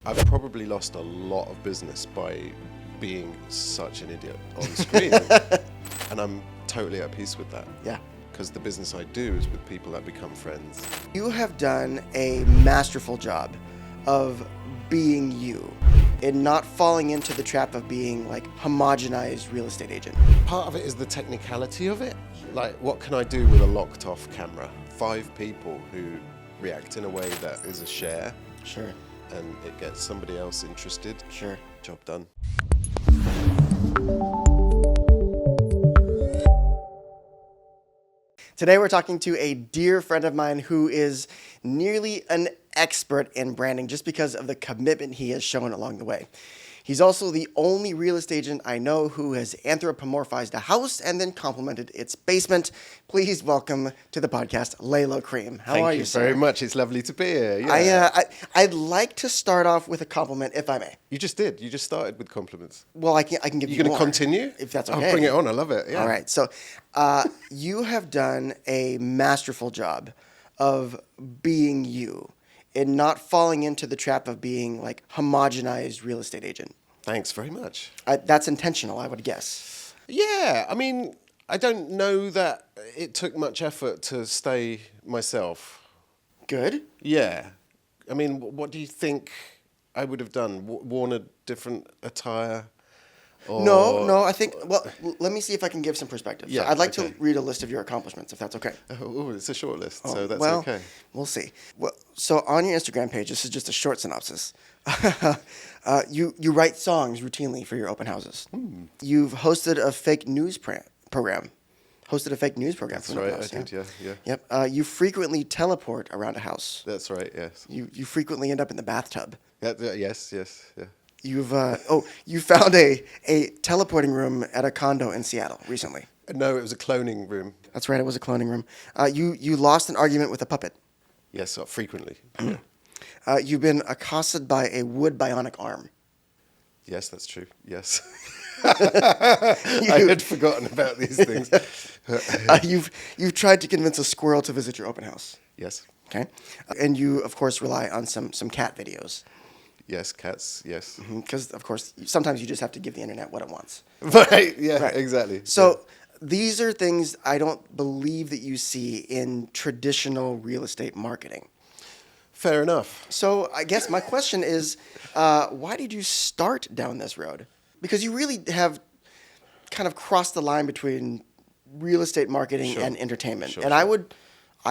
I've probably lost a lot of business by being such an idiot on screen. And I'm totally at peace with that. Yeah. Because the business I do is with people that become friends. You have done a masterful job of being you and not falling into the trap of being like homogenized real estate agent. Part of it is the technicality of it. Like, what can I do with a locked off camera? 5 people who react in a way that is a share. Sure. And it gets somebody else interested. Sure. Job done. Today we're talking to a dear friend of mine who is nearly an expert in branding just because of the commitment he has shown along the way. He's also the only real estate agent I know who has anthropomorphized a house and then complemented its basement. Please welcome to the podcast, Lalo Creme. How are you, sir? Thank you very much. It's lovely to be here. Yeah. I'd like to start off with a compliment, if I may. You just did. You just started with compliments. Well, I can give you more. You're going to continue? If that's okay. I'll bring it on. I love it. Yeah. All right. So you have done a masterful job of being you and not falling into the trap of being like homogenized real estate agent. Thanks very much. That's intentional, I would guess. Yeah. I mean, I don't know that it took much effort to stay myself. Good. Yeah. I mean, what do you think I would have done? Worn a different attire? Or... No, I think, well, let me see if I can give some perspective. Yeah, So I'd like okay. to read a list of your accomplishments, if that's okay. Oh, it's a short list, so that's well, okay. We'll see. Well, so on your Instagram page, this is just a short synopsis. You write songs routinely for your open houses. You've hosted a fake news program. Hosted a fake news program That's for an right, open house. I did, yeah. Yep. You frequently teleport around a house. That's right, yes. You frequently end up in the bathtub. Yes, yeah. You've you found a teleporting room at a condo in Seattle recently. No, it was a cloning room. That's right, it was a cloning room. You lost an argument with a puppet. Yes, frequently. You've been accosted by a wood bionic arm. Yes, that's true. Yes. I had forgotten about these things. You've tried to convince a squirrel to visit your open house. Yes. Okay. And you, of course, rely on some cat videos. Yes, cats, yes. Because, of course, sometimes you just have to give the internet what it wants. Right, yeah, right. Exactly. So these are things I don't believe that you see in traditional real estate marketing. Fair enough. So I guess my question is, why did you start down this road? Because you really have kind of crossed the line between real estate marketing and entertainment. And I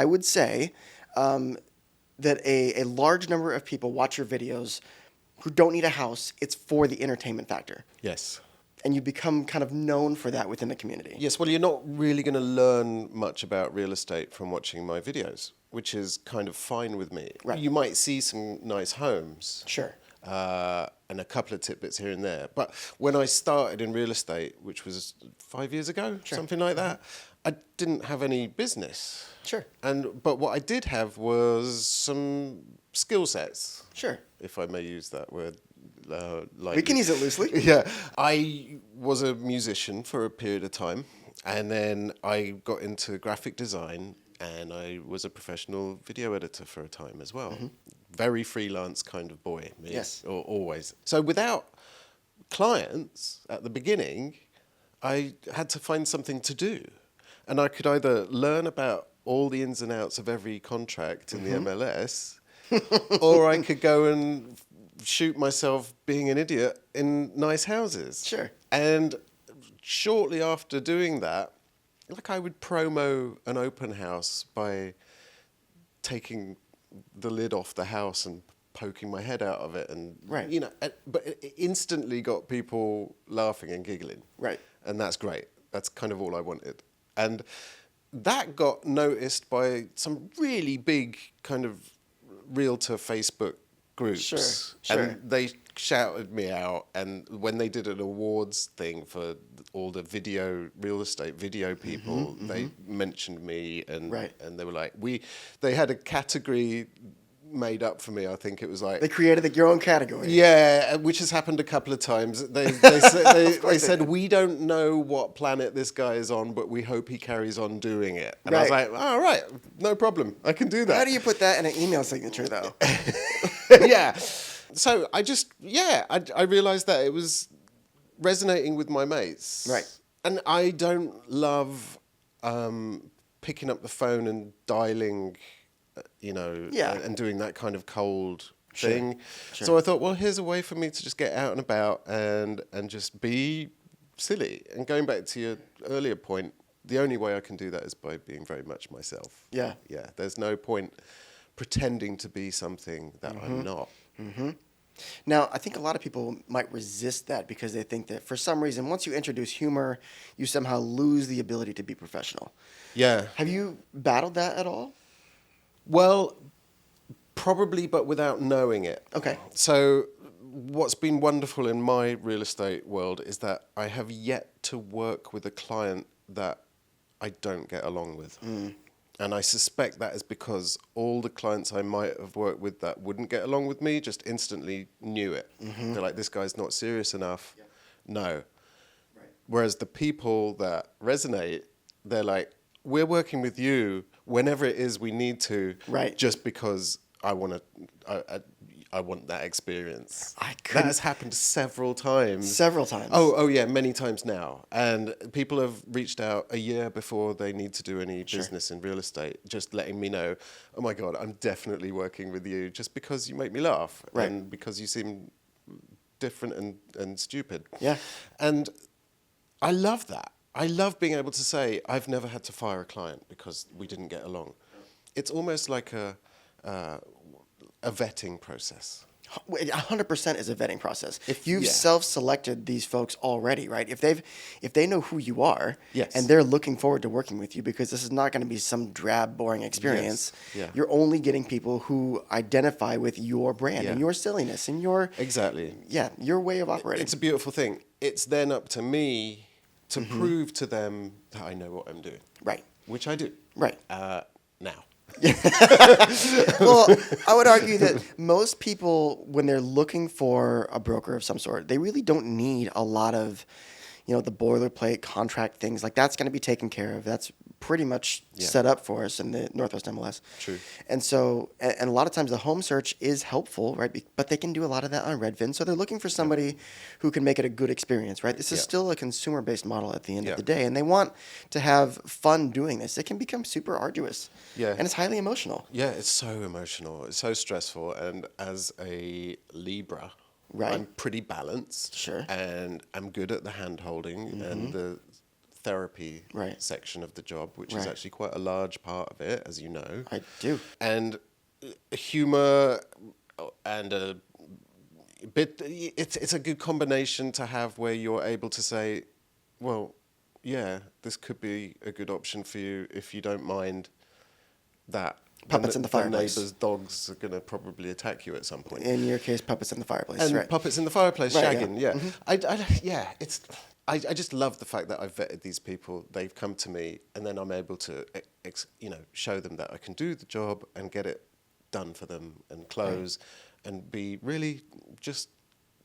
would say that a large number of people watch your videos who don't need a house. It's for the entertainment factor. Yes. And you become kind of known for that within the community. Yes, well, you're not really going to learn much about real estate from watching my videos, which is kind of fine with me. Right. You might see some nice homes. Sure. And a couple of tidbits here and there. But when I started in real estate, which was 5 years ago, something like that, I didn't have any business. Sure. But what I did have was some skill sets. Sure. If I may use that word. We can use it loosely. Yeah. I was a musician for a period of time, and then I got into graphic design, and I was a professional video editor for a time as well. Very freelance kind of boy, me. Yes. Always. So without clients at the beginning, I had to find something to do. And I could either learn about all the ins and outs of every contract in the MLS, or I could go and shoot myself being an idiot in nice houses. Sure. And shortly after doing that, like I would promo an open house by taking the lid off the house and poking my head out of it, and but it instantly got people laughing and giggling. Right. And that's great. That's kind of all I wanted. And that got noticed by some really big kind of realtor Facebook groups. Sure. And they shouted me out, and when they did an awards thing for all the real estate video people, they mentioned me, and they were like, they had a category made up for me. I think it was like... They created your own category. Yeah, which has happened a couple of times. They said, we don't know what planet this guy is on, but we hope he carries on doing it. And I was like, all right, no problem. I can do that. How do you put that in an email signature, though? Yeah. So I realized that it was resonating with my mates. Right. And I don't love picking up the phone and dialing, and doing that kind of cold thing. Sure. So I thought, well, here's a way for me to just get out and about and just be silly. And going back to your earlier point, the only way I can do that is by being very much myself. Yeah. Yeah. There's no point pretending to be something that I'm not. Mm-hmm. Now, I think a lot of people might resist that because they think that for some reason, once you introduce humor, you somehow lose the ability to be professional. Yeah. Have you battled that at all? Well, probably, but without knowing it. Okay. So what's been wonderful in my real estate world is that I have yet to work with a client that I don't get along with. And I suspect that is because all the clients I might have worked with that wouldn't get along with me just instantly knew it. They're like, this guy's not serious enough. Yeah. No. Right. Whereas the people that resonate, they're like, we're working with you whenever it is we need to, right, just because I want that experience. That has happened several times. Several times. Oh yeah, many times now. And people have reached out a year before they need to do any business in real estate, just letting me know, oh my God, I'm definitely working with you just because you make me laugh. Right. And because you seem different and stupid. Yeah. And I love that. I love being able to say, I've never had to fire a client because we didn't get along. It's almost like a vetting process. 100% is a vetting process. If You've self-selected these folks already, right? If they know who you are, yes, and they're looking forward to working with you because this is not going to be some drab, boring experience. Yes. Yeah. You're only getting people who identify with your brand and your silliness and your your way of operating. It's a beautiful thing. It's then up to me to prove to them that I know what I'm doing. Right. Which I do. Right. Now. Well, I would argue that most people, when they're looking for a broker of some sort, they really don't need a lot of, the boilerplate contract things. Like, that's going to be taken care of. That's pretty much set up for us in the Northwest MLS. True. And so, and a lot of times the home search is helpful, right? But they can do a lot of that on Redfin. So they're looking for somebody who can make it a good experience, right? This is still a consumer-based model at the end of the day. And they want to have fun doing this. It can become super arduous. Yeah. And it's highly emotional. Yeah, it's so emotional. It's so stressful. And as a Libra, right, I'm pretty balanced. Sure. And I'm good at the hand-holding and the therapy section of the job, which is actually quite a large part of it, as you know. I do. And humor and a bit, it's a good combination to have where you're able to say, well, yeah, this could be a good option for you if you don't mind that. Puppets in the fireplace. The neighbour's dogs are going to probably attack you at some point. In your case, puppets in the fireplace. And right. puppets in the fireplace, shagging, Yeah. I just love the fact that I've vetted these people. They've come to me, and then I'm able to, show them that I can do the job and get it done for them and close, and be really just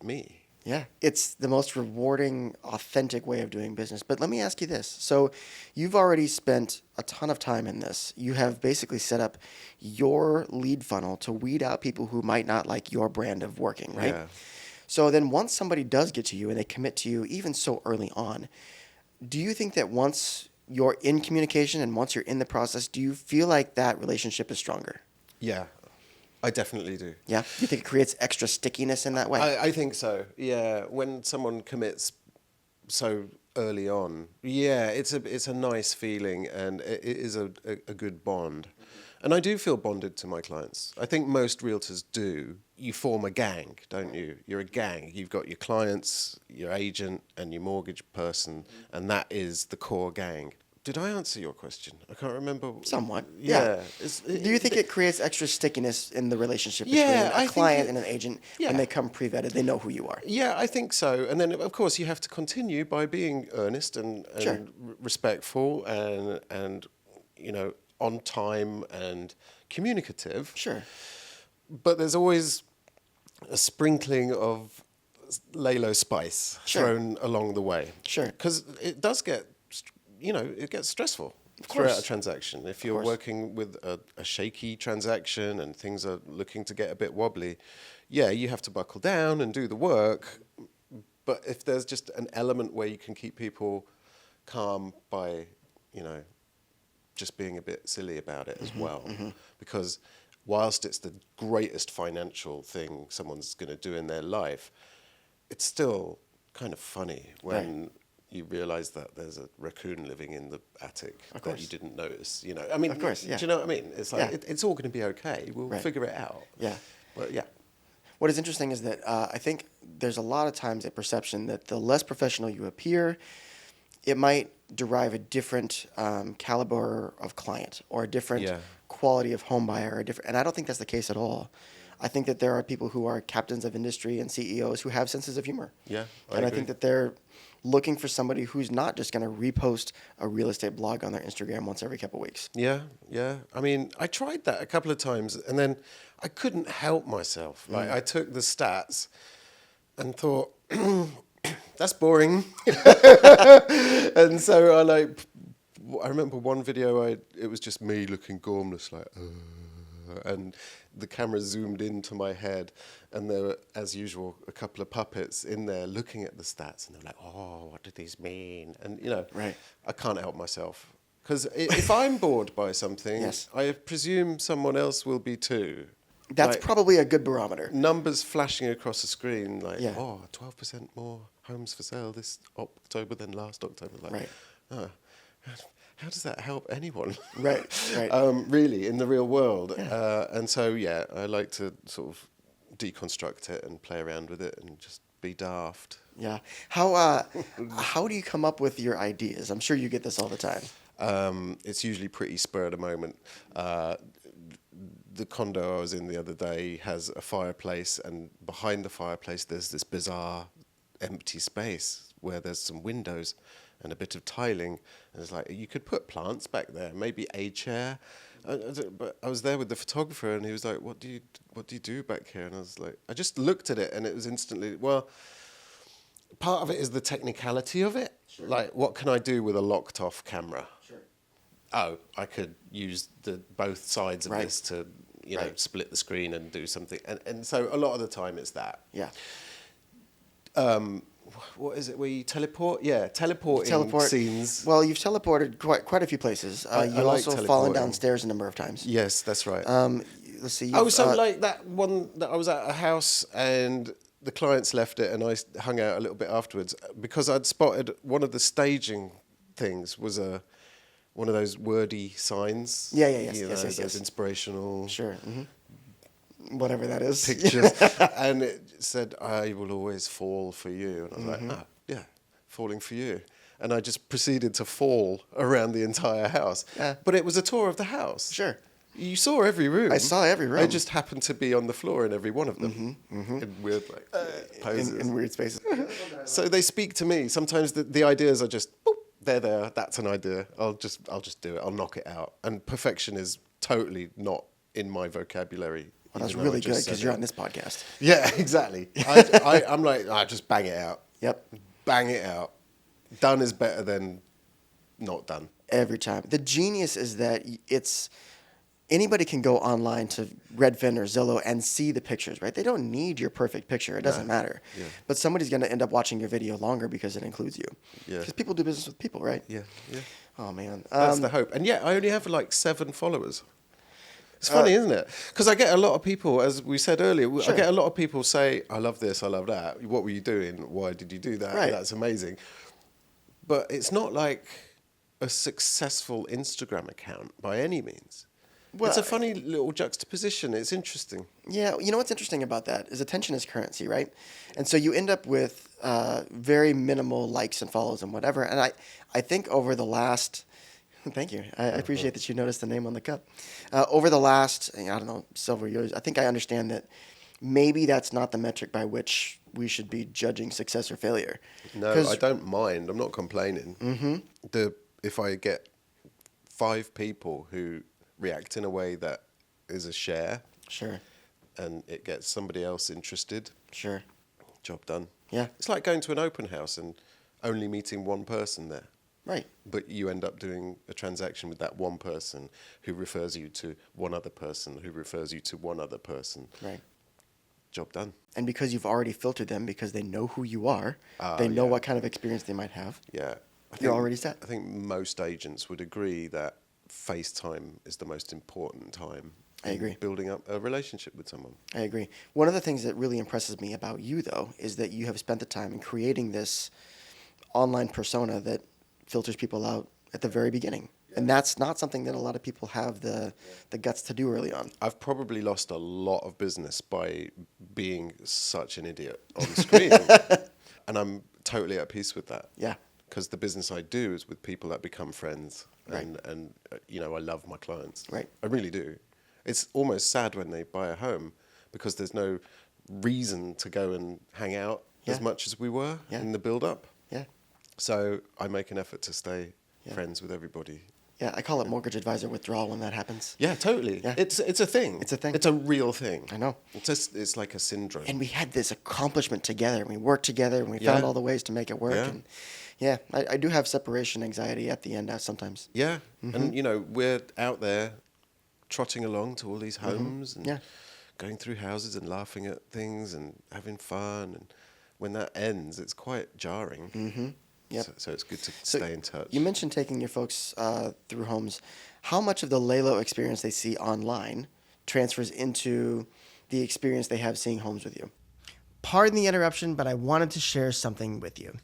me. Yeah, it's the most rewarding, authentic way of doing business. But let me ask you this. So you've already spent a ton of time in this. You have basically set up your lead funnel to weed out people who might not like your brand of working, right? Yeah. So then once somebody does get to you and they commit to you, even so early on, do you think that once you're in communication and once you're in the process, do you feel like that relationship is stronger? Yeah. I definitely do. Yeah? You think it creates extra stickiness in that way? I think so. Yeah. When someone commits so early on, it's a nice feeling, and it is a good bond. And I do feel bonded to my clients. I think most realtors do. You form a gang, don't you? You're a gang. You've got your clients, your agent, and your mortgage person, and that is the core gang. Did I answer your question? I can't remember. Somewhat. Yeah. Do you think it creates extra stickiness in the relationship between a client and an agent when they come pre-vetted? They know who you are. Yeah, I think so. And then, of course, you have to continue by being earnest and respectful and on time and communicative. Sure. But there's always a sprinkling of Lalo spice thrown along the way. Sure. Because it does get... it gets stressful throughout a transaction. If you're working with a shaky transaction and things are looking to get a bit wobbly, yeah, you have to buckle down and do the work. But if there's just an element where you can keep people calm by, just being a bit silly about it as well. Because whilst it's the greatest financial thing someone's going to do in their life, it's still kind of funny when you realise that there's a raccoon living in the attic that you didn't notice. I mean, of course, yeah. Do you know what I mean? It's like it's all going to be okay. We'll figure it out. Yeah. But yeah. What is interesting is that I think there's a lot of times a perception that the less professional you appear, it might derive a different caliber of client or a different quality of home buyer, and I don't think that's the case at all. I think that there are people who are captains of industry and CEOs who have senses of humor. Yeah, I think that they're looking for somebody who's not just going to repost a real estate blog on their Instagram once every couple of weeks. Yeah. I mean, I tried that a couple of times, and then I couldn't help myself. Like, I took the stats and thought, that's boring. And so I remember one video, it was just me looking gormless, like, and the camera zoomed into my head, and there were, as usual, a couple of puppets in there looking at the stats, and they're like, oh, what do these mean? And, I can't help myself. Because if I'm bored by something, I presume someone else will be too. That's probably a good barometer. Numbers flashing across the screen, 12% more homes for sale this October than last October. How does that help anyone? Right. Really, in the real world. Yeah. And so, I like to sort of deconstruct it and play around with it and just be daft. Yeah. How do you come up with your ideas? I'm sure you get this all the time. It's usually pretty spur of the moment. The condo I was in the other day has a fireplace, and behind the fireplace there's this bizarre empty space where there's some windows and a bit of tiling, and it's like, you could put plants back there, maybe a chair. But I was there with the photographer, and he was like, what do you do back here? And I was like, I just looked at it, and it was instantly, well, part of it is the technicality of it. Sure. Like, what can I do with a locked off camera? Sure. Oh, I could use both sides of this to, split the screen and do something. And so a lot of the time it's that. Yeah. What is it where you teleport? Yeah, teleporting scenes. Well, you've teleported quite a few places. You've also fallen downstairs a number of times. Yes, that's right. Let's see. Like that one that I was at a house and the clients left it, and I hung out a little bit afterwards because I'd spotted one of the staging things was one of those wordy signs. Yes. Those inspirational. Sure. Whatever that is. Pictures. And it said, I will always fall for you. And I was like, falling for you. And I just proceeded to fall around the entire house. Yeah. But it was a tour of the house. Sure. You saw every room. I saw every room. I just happened to be on the floor in every one of them. In weird poses. In weird spaces. So they speak to me. Sometimes the ideas are just, boop, they're there. That's an idea. I'll just do it. I'll knock it out. And perfection is totally not in my vocabulary. Well, that's really good because you're on this podcast. Yeah, exactly. I'm like, just bang it out. Yep. Bang it out. Done is better than not done. Every time. The genius is that anybody can go online to Redfin or Zillow and see the pictures, right? They don't need your perfect picture. It doesn't matter. Yeah. But somebody's going to end up watching your video longer because it includes you. Yeah. Because people do business with people, right? Yeah. Oh, man. That's the hope. And I only have 7 followers. It's funny, isn't it? Because I get a lot of people, as we said earlier, I get a lot of people say, I love this, I love that. What were you doing? Why did you do that? Right. That's amazing. But it's not like a successful Instagram account by any means. Well, it's a funny little juxtaposition. It's interesting. Yeah, you know what's interesting about that is attention is currency, right? And so you end up with very minimal likes and follows and whatever. And I think over the last... Thank you. I appreciate that you noticed the name on the cup. Over the last, several years, I think I understand that maybe that's not the metric by which we should be judging success or failure. No, I don't mind. I'm not complaining. Mm-hmm. If I get 5 people who react in a way that is a share, sure, and it gets somebody else interested, sure, job done. Yeah. It's like going to an open house and only meeting one person there. Right. But you end up doing a transaction with that one person who refers you to one other person who refers you to one other person. Right. job done. And because you've already filtered them, because they know who you are, they know what kind of experience they might have. Yeah. You're already set. I think most agents would agree that FaceTime is the most important time. I agree. Building up a relationship with someone. I agree. One of the things that really impresses me about you, though, is that you have spent the time in creating this online persona that filters people out at the very beginning. And that's not something that a lot of people have the guts to do early on. I've probably lost a lot of business by being such an idiot on screen. And I'm totally at peace with that. Yeah. Because the business I do is with people that become friends. Right. And I love my clients. Right. I really do. It's almost sad when they buy a home because there's no reason to go and hang out as much as we were in the build-up. Yeah. So I make an effort to stay friends with everybody. Yeah, I call it mortgage advisor withdrawal when that happens. Yeah, totally. Yeah. It's a thing. It's a thing. It's a real thing. I know. It's like a syndrome. And we had this accomplishment together, and we worked together, and we found all the ways to make it work. Yeah. And I do have separation anxiety at the end sometimes. Yeah, and we're out there trotting along to all these homes and going through houses and laughing at things and having fun. And when that ends, it's quite jarring. Mm-hmm. Yep. So it's good to stay in touch. You mentioned taking your folks through homes. How much of the Lalo experience they see online transfers into the experience they have seeing homes with you? Pardon the interruption, but I wanted to share something with you.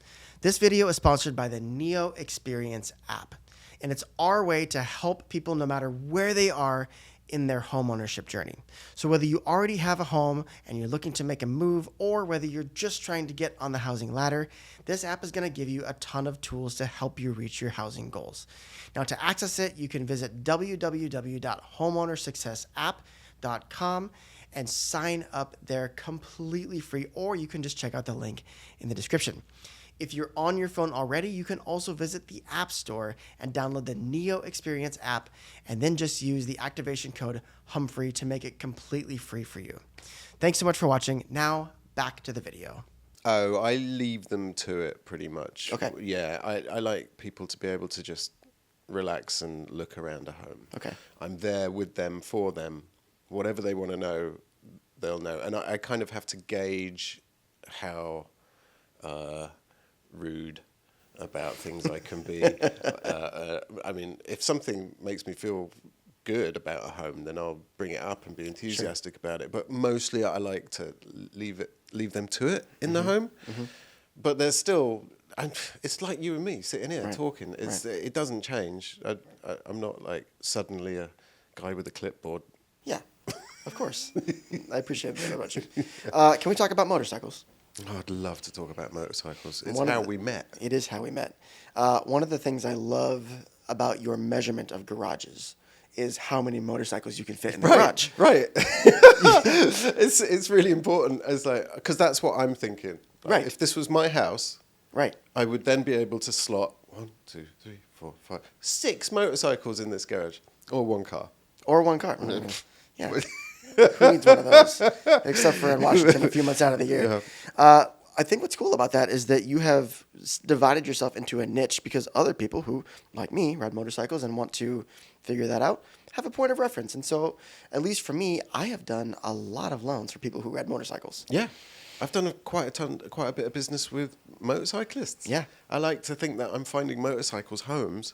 This video is sponsored by the Neo Experience app, and it's our way to help people no matter where they are in their homeownership journey. So whether you already have a home and you're looking to make a move, or whether you're just trying to get on the housing ladder, this app is going to give you a ton of tools to help you reach your housing goals. Now, to access it, you can visit www.homeownersuccessapp.com and sign up there completely free, or you can just check out the link in the description. If you're on your phone already, you can also visit the App Store and download the Neo Experience app, and then just use the activation code Humphrey to make it completely free for you. Thanks so much for watching. Now, back to the video. Oh, I leave them to it pretty much. Okay. Yeah, I like people to be able to just relax and look around a home. Okay. I'm there with them, for them. Whatever they want to know, they'll know. And I kind of have to gauge how rude about things I can be. I mean, if something makes me feel good about a home, then I'll bring it up and be enthusiastic about it. But mostly I like to leave them to it in the home. Mm-hmm. But there's still, it's like you and me sitting here talking. It doesn't change. I'm not like suddenly a guy with a clipboard. Yeah, of course. I appreciate that about you. Can we talk about motorcycles? Oh, I'd love to talk about motorcycles. It's how we met. It is how we met. One of the things I love about your measurement of garages is how many motorcycles you can fit in the garage. Right. It's really important because that's what I'm thinking. Right. If this was my house, I would then be able to slot 1, 2, 3, 4, 5, 6 motorcycles in this garage, or one car. Or one car. Yeah. Who needs one of those? Except for in Washington a few months out of the year. Yeah. I think what's cool about that is that you have divided yourself into a niche, because other people who, like me, ride motorcycles and want to figure that out have a point of reference. And so, at least for me, I have done a lot of loans for people who ride motorcycles. Yeah. I've done quite a bit of business with motorcyclists. Yeah. I like to think that I'm finding motorcycles homes.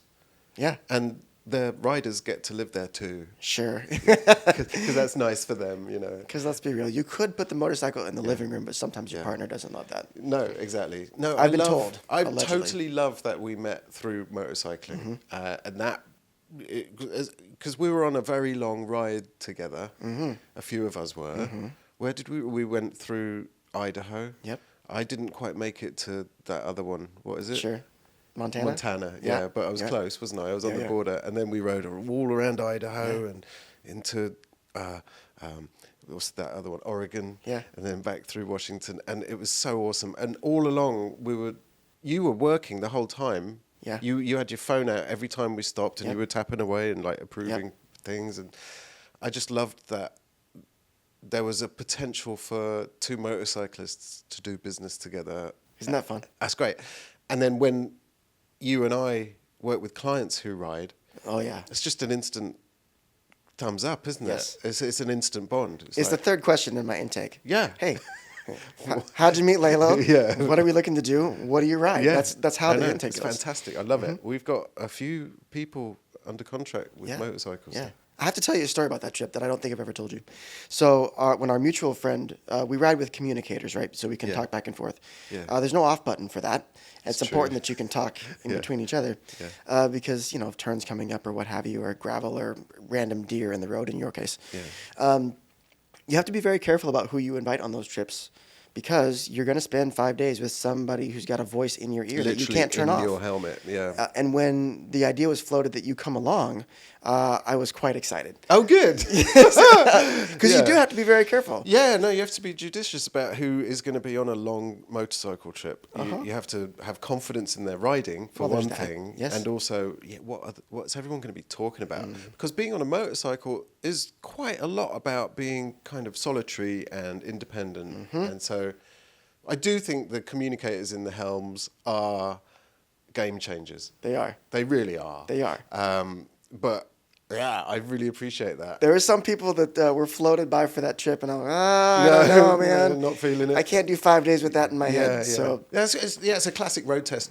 Yeah. And the riders get to live there too. Sure. Because that's nice for them, Because let's be real, you could put the motorcycle in the living room, but sometimes your partner doesn't love that. No, exactly. No, I've been told. I allegedly. totally love that we met through motorcycling, and that because we were on a very long ride together. A few of us were. Where did we went through Idaho? Yep. I didn't quite make it to that other one. What is it? Sure. Montana, yeah, but I was close, wasn't I? I was on the border, and then we rode all around Idaho and into what's that other one? Oregon, and then back through Washington, and it was so awesome. And all along, you were working the whole time. Yeah, you had your phone out every time we stopped, and you were tapping away and like approving things, and I just loved that. There was a potential for 2 motorcyclists to do business together. Isn't that fun? That's great. And then when you and I work with clients who ride, oh yeah, it's just an instant thumbs up, isn't Yes. it? It's an instant bond. It's like, the third question in my intake. Yeah. Hey, how'd you meet Lalo? Yeah. What are we looking to do? What do you ride? Yeah. That's how I the know. intake It's goes. fantastic. I love it. We've got a few people under contract with Yeah. motorcycles. Yeah. I have to tell you a story about that trip that I don't think I've ever told you. So when our mutual friend, we ride with communicators, right? So we can Yeah. talk back and forth. Yeah. There's no off button for that. It's true. important that you can talk in Yeah. between each other Yeah. because, you know, if turns coming up or what have you, or gravel or random deer in the road in your case. Yeah. You have to be very careful about who you invite on those trips because you're going to spend 5 days with somebody who's got a voice in your ear that you can't turn in off. your helmet, yeah. And when the idea was floated that you come along, I was quite excited. Oh, good. Because you do have to be very careful. Yeah, no, you have to be judicious about who is going to be on a long motorcycle trip. You have to have confidence in their riding, for Well, there's one that. thing, Yes. and also, what's everyone going to be talking about? Because being on a motorcycle is quite a lot about being kind of solitary and independent, and so I do think the communicators in the helms are game changers. They are. They really are. They are. But yeah, I really appreciate that. There were some people that were floated by for that trip, and I'm like, I don't know, man. Not feeling it. I can't do 5 days with that in my Yeah, head. yeah. So It's a classic road trip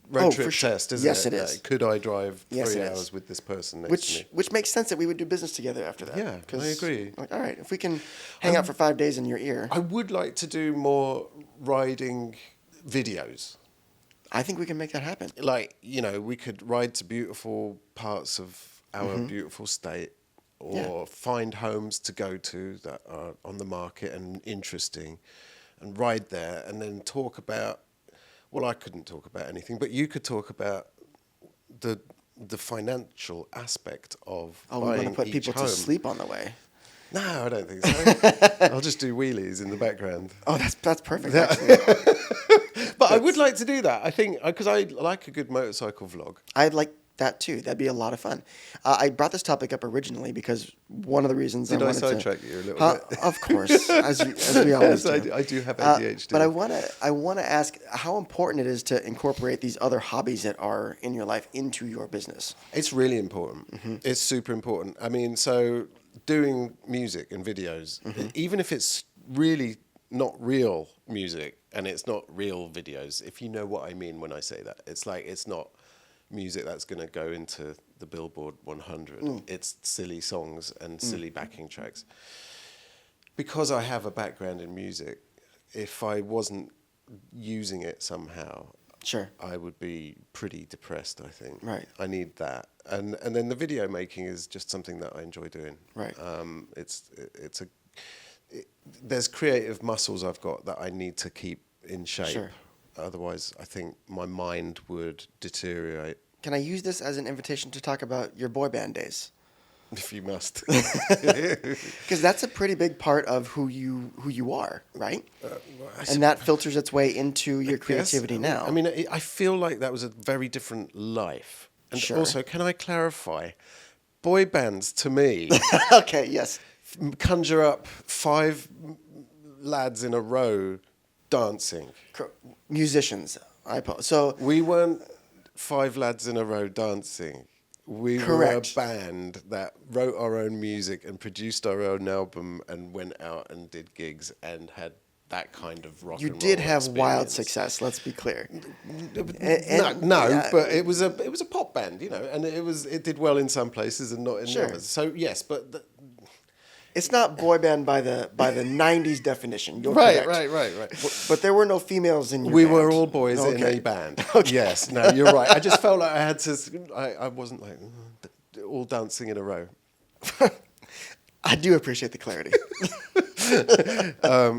for sure. test, isn't Yes, it? it is. Like, could I drive Yes, 3 it is. hours with this person next to me? which makes sense that we would do business together after that. Yeah, I agree. Like, all right, if we can hang out for 5 days in your ear, I would like to do more riding videos. I think we can make that happen. Like, we could ride to beautiful parts of our beautiful state, or find homes to go to that are on the market and interesting, and ride there, and then talk about, well, I couldn't talk about anything, but you could talk about the financial aspect of Oh, we want to buying put each people home. to sleep on the way. No, I don't think so. I'll just do wheelies in the background. Oh, that's perfect, actually. But I would like to do that. I think, because I like a good motorcycle vlog. I'd like that too. That'd be a lot of fun. I brought this topic up originally because one of the reasons Did I I wanted sidetrack to, you a little bit? Of course, as we always Yes, do. I do have ADHD. But I want to ask how important it is to incorporate these other hobbies that are in your life into your business. It's really important. It's super important. I mean, so doing music and videos, even if it's really not real music and it's not real videos, if you know what I mean when I say that, it's like it's not music that's going to go into the Billboard 100. It's silly songs and silly backing tracks. Because I have a background in music, if I wasn't using it somehow, Sure. I would be pretty depressed, I think. Right. I need that. And then the video making is just something that I enjoy doing. Right. There's creative muscles I've got that I need to keep in shape. Sure. Otherwise, I think my mind would deteriorate. Can I use this as an invitation to talk about your boy band days? If you must. Because that's a pretty big part of who you are, right? And that filters its way into your creativity Yes. now. I mean, I feel like that was a very different life. And Sure. also, can I clarify? Boy bands, to me, Okay, yes. conjure up 5 lads in a row dancing. Musicians, so We weren't 5 lads in a row dancing. We Correct. were a band that wrote our own music and produced our own album and went out and did gigs and had that kind of rock you and did roll have wild experience. success. Let's be clear. No, yeah. but it was a pop band, and it did well in some places and not in Sure. others. So yes, but It's not boy band by the '90s definition. You're right. correct. But there were no females in your We band. were all boys in Okay. a band. Okay. Yes, no, you're right. I just felt like I had to. I wasn't like all dancing in a row. I do appreciate the clarity.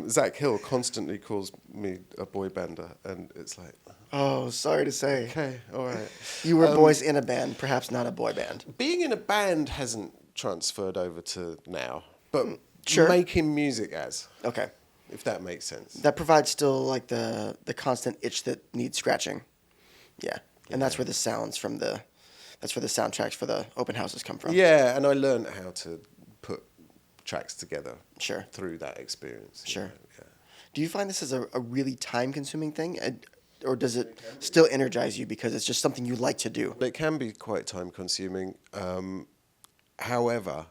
Zach Hill constantly calls me a boy bander, and it's like, Oh, sorry to say. okay, all right. You were boys in a band, perhaps not a boy band. Being in a band hasn't transferred over to now, but Sure. making music has, Okay. if that makes sense. That provides still like the constant itch that needs scratching. Yeah. And that's where the sounds from that's where the soundtracks for the open houses come from. Yeah, and I learned how to put tracks together Sure. through that experience. you Sure. know, yeah. Do you find this is a really time consuming thing? Or does it still energize you because it's just something you like to do? It can be quite time consuming. However,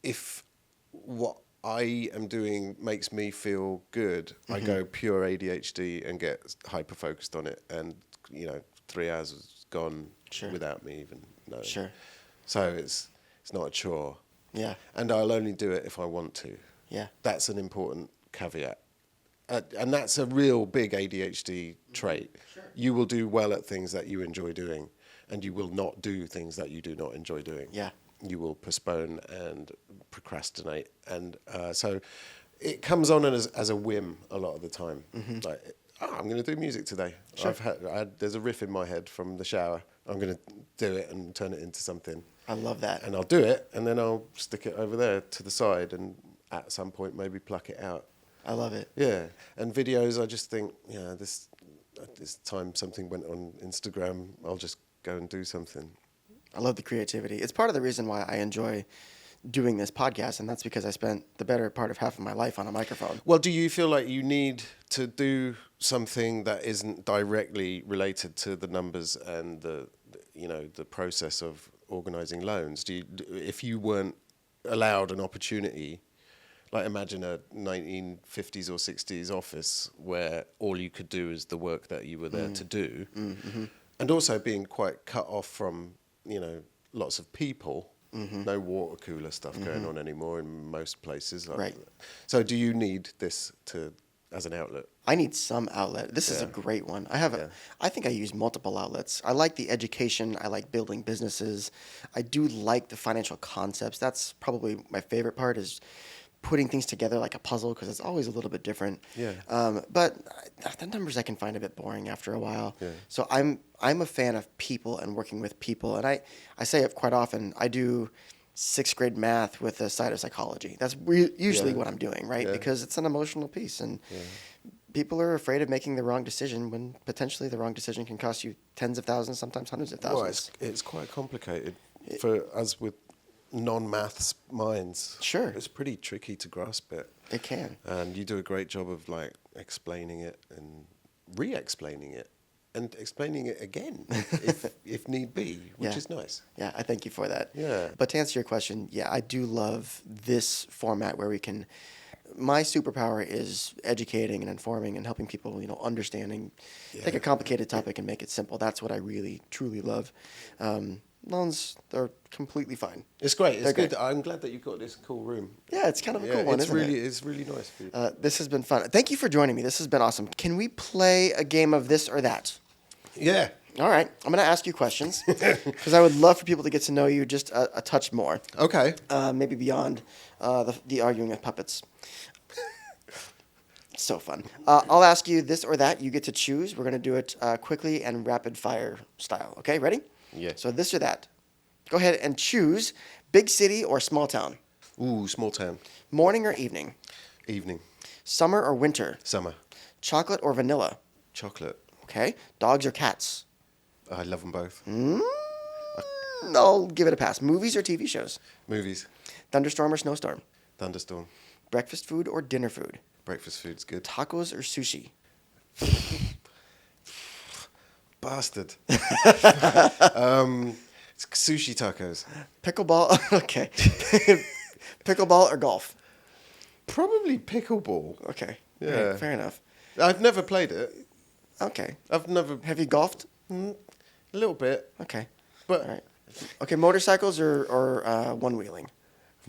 if what I am doing makes me feel good, I go pure ADHD and get hyper focused on it, and 3 hours is gone without me even knowing. Sure. So it's not a chore. Yeah. And I'll only do it if I want to. Yeah. That's an important caveat. And that's a real big ADHD trait. Sure. You will do well at things that you enjoy doing, and you will not do things that you do not enjoy doing. Yeah. You will postpone and procrastinate. And so it comes on as a whim a lot of the time. Like, I'm going to do music today. Sure. There's a riff in my head from the shower. I'm going to do it and turn it into something. I love that. And I'll do it, and then I'll stick it over there to the side, and at some point maybe pluck it out. I love it. Yeah. And videos, I just think, this time something went on Instagram, I'll just go and do something. I love the creativity. It's part of the reason why I enjoy doing this podcast, and that's because I spent the better part of half of my life on a microphone. Well, do you feel like you need to do something that isn't directly related to the numbers and the process of organizing loans? If you weren't allowed an opportunity, like imagine a 1950s or 60s office where all you could do is the work that you were there to do, and also being quite cut off from lots of people. No water cooler stuff going on anymore in most places. Right. So do you need this as an outlet? I need some outlet. This is a great one. I think I use multiple outlets. I like the education. I like building businesses. I do like the financial concepts. That's probably my favorite part, is putting things together like a puzzle, because it's always a little bit different. Yeah. But the numbers I can find a bit boring after a while. Yeah. So I'm a fan of people and working with people. And I say it quite often. I do 6th grade math with a side of psychology. That's usually what I'm doing, right? Yeah. Because it's an emotional piece, and people are afraid of making the wrong decision, when potentially the wrong decision can cost you tens of thousands, sometimes hundreds of thousands. Well, it's quite complicated for us with non-maths minds. Sure. It's pretty tricky to grasp it. It can. And you do a great job of like explaining it and re-explaining it and explaining it again if need be, which is nice. Yeah, I thank you for that. Yeah. But to answer your question, I do love this format where we can. My superpower is educating and informing and helping people, understanding, take a complicated topic and make it simple. That's what I really, truly love. Loans are completely fine. It's great. It's They're good. great. I'm glad that you've got this cool room. Yeah, it's kind of a cool one, isn't it? It's really nice for you. This has been fun. Thank you for joining me. This has been awesome. Can we play a game of this or that? Yeah. All right. I'm going to ask you questions because I would love for people to get to know you just a touch more. Okay. Maybe beyond the arguing of puppets. So fun. I'll ask you this or that. You get to choose. We're going to do it quickly and rapid fire style. Okay, ready? Yeah. So this or that. Go ahead and choose big city or small town. Ooh, small town. Morning or evening. Evening. Summer or winter. Summer. Chocolate or vanilla. Chocolate. Okay. Dogs or cats. I love them both. I'll give it a pass. Movies or TV shows. Movies. Thunderstorm or snowstorm. Thunderstorm. Breakfast food or dinner food. Breakfast food's good. Tacos or sushi. Bastard. Sushi tacos. Pickleball. Okay. Pickleball or golf. Probably pickleball. Okay. Yeah. Right, fair enough. I've never played it. Okay. I've never. Have you golfed? A little bit. Okay. But All right. Okay, motorcycles or one-wheeling?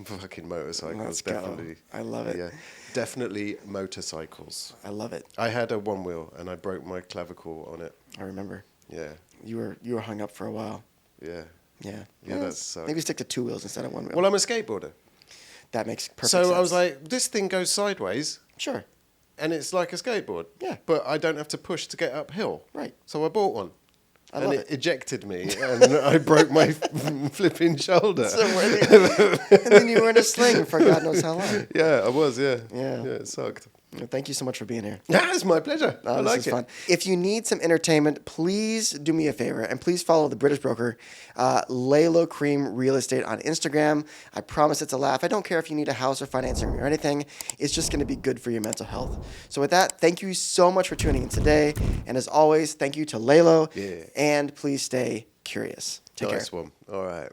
fucking motorcycles, Let's go. definitely. I love it. Yeah, definitely motorcycles. I love it. I had a one wheel and I broke my clavicle on it. I remember. Yeah, You were hung up for a while. yeah. Yeah. Yeah, that sucked. Maybe stick to 2 wheels instead of 1 wheel. Well, I'm a skateboarder. That makes perfect So sense. I was like, this thing goes sideways Sure. and it's like a skateboard. Yeah. But I don't have to push to get uphill. Right. So I bought one. I and love it it. ejected me and I broke my flipping shoulder. So and then you were in a sling for God knows how long. Yeah, I was, yeah. Yeah. Yeah, it sucked. Well, thank you so much for being here. Yeah, it's my pleasure. I This like is it. fun. If you need some entertainment, please do me a favor and please follow the British broker, Lalo Creme Real Estate on Instagram. I promise it's a laugh. I don't care if you need a house or financing or anything. It's just going to be good for your mental health. So with that, thank you so much for tuning in today. And as always, thank you to Lalo. Yeah. And please stay curious. Take care. Nice one. All right.